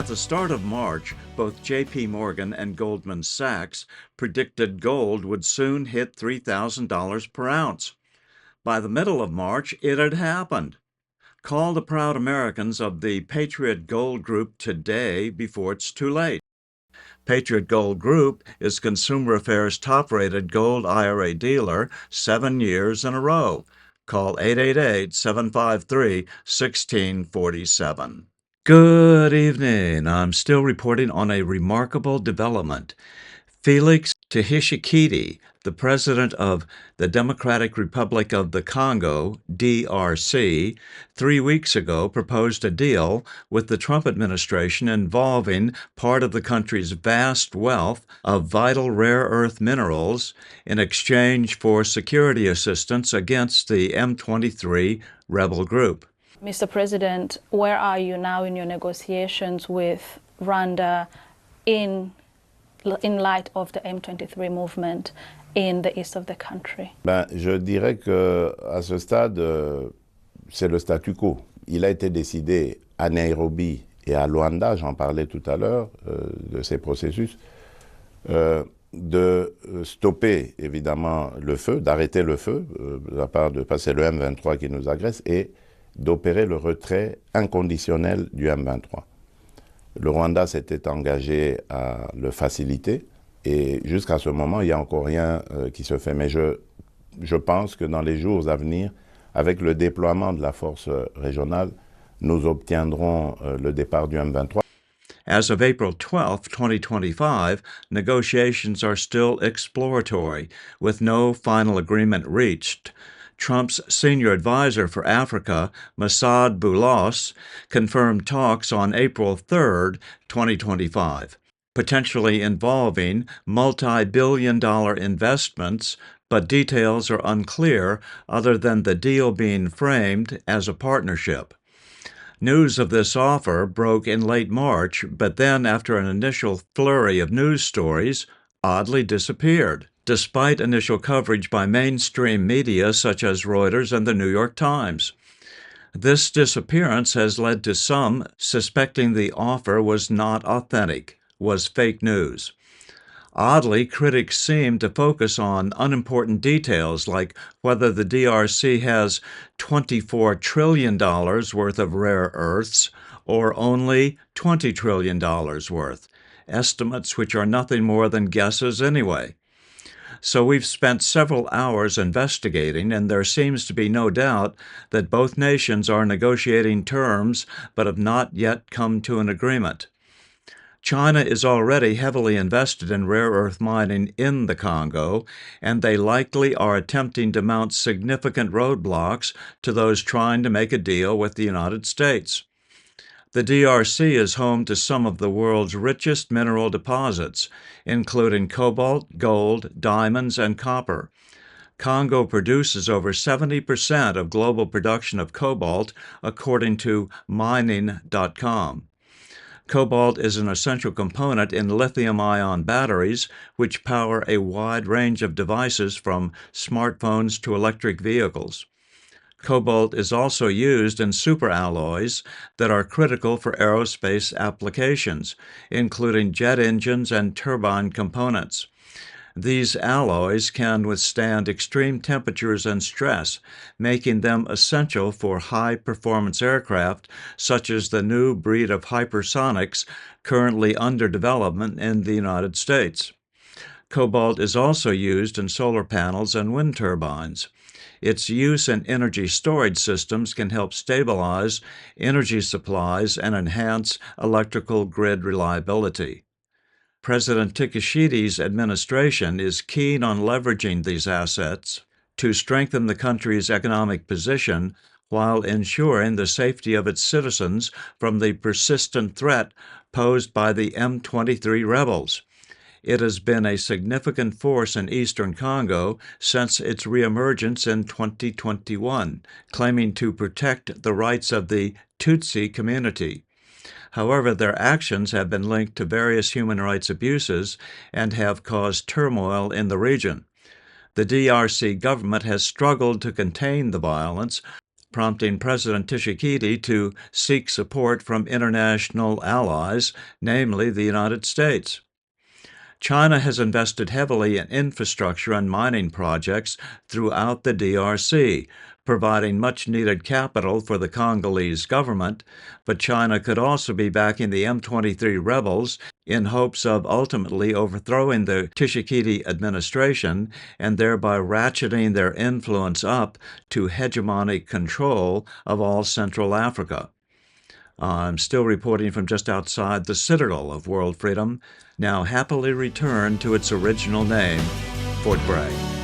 At the start of March, both J.P. Morgan and Goldman Sachs predicted gold would soon hit $3,000 per ounce. By the middle of March, it had happened. Call the proud Americans of the Patriot Gold Group today before it's too late. Patriot Gold Group is Consumer Affairs' top-rated gold IRA dealer 7 years in a row. Call 888-753-1647. Good evening. I'm still reporting on a remarkable development. Felix Tshisekedi, the president of the Democratic Republic of the Congo, DRC, 3 weeks ago proposed a deal with the Trump administration involving part of the country's vast wealth of vital rare earth minerals in exchange for security assistance against the M23 rebel group. Mr. President, where are you now in your negotiations with Rwanda in light of the M23 movement in the east of the country? Je dirais qu'à ce stade, c'est le statu quo. Il a été décidé à Nairobi et à Luanda, j'en parlais tout à l'heure, de ces processus, de stopper évidemment le feu, d'arrêter le feu, de la part de passer le M23 qui nous agresse, et d'opérer le retrait inconditionnel du M23. Le Rwanda s'était engagé à le faciliter et jusqu'à ce moment, il n'y a encore rien qui se fait. Mais je pense que dans les jours à venir, avec le déploiement de la force régionale, nous obtiendrons le départ du M23. As of April 12, 2025, negotiations are still exploratory, with no final agreement reached. Trump's senior advisor for Africa, Masad Boulos, confirmed talks on April 3, 2025, potentially involving multi-billion-dollar investments, but details are unclear other than the deal being framed as a partnership. News of this offer broke in late March, but then, after an initial flurry of news stories, oddly disappeared, despite initial coverage by mainstream media such as Reuters and the New York Times. This disappearance has led to some suspecting the offer was not authentic, was fake news. Oddly, critics seem to focus on unimportant details like whether the DRC has $24 trillion worth of rare earths or only $20 trillion worth, estimates which are nothing more than guesses anyway. So we've spent several hours investigating, and there seems to be no doubt that both nations are negotiating terms but have not yet come to an agreement. China is already heavily invested in rare earth mining in the Congo, and they likely are attempting to mount significant roadblocks to those trying to make a deal with the United States. The DRC is home to some of the world's richest mineral deposits, including cobalt, gold, diamonds, and copper. Congo produces over 70% of global production of cobalt, according to mining.com. Cobalt is an essential component in lithium-ion batteries, which power a wide range of devices from smartphones to electric vehicles. Cobalt is also used in superalloys that are critical for aerospace applications, including jet engines and turbine components. These alloys can withstand extreme temperatures and stress, making them essential for high-performance aircraft, such as the new breed of hypersonics currently under development in the United States. Cobalt is also used in solar panels and wind turbines. Its use in energy storage systems can help stabilize energy supplies and enhance electrical grid reliability. President Tshisekedi's administration is keen on leveraging these assets to strengthen the country's economic position while ensuring the safety of its citizens from the persistent threat posed by the M23 rebels. It has been a significant force in eastern Congo since its reemergence in 2021, claiming to protect the rights of the Tutsi community. However, their actions have been linked to various human rights abuses and have caused turmoil in the region. The DRC government has struggled to contain the violence, prompting President Tshisekedi to seek support from international allies, namely the United States. China has invested heavily in infrastructure and mining projects throughout the DRC, providing much-needed capital for the Congolese government, but China could also be backing the M23 rebels in hopes of ultimately overthrowing the Tshisekedi administration and thereby ratcheting their influence up to hegemonic control of all Central Africa. I'm still reporting from just outside the citadel of world freedom, now happily returned to its original name, Fort Bragg.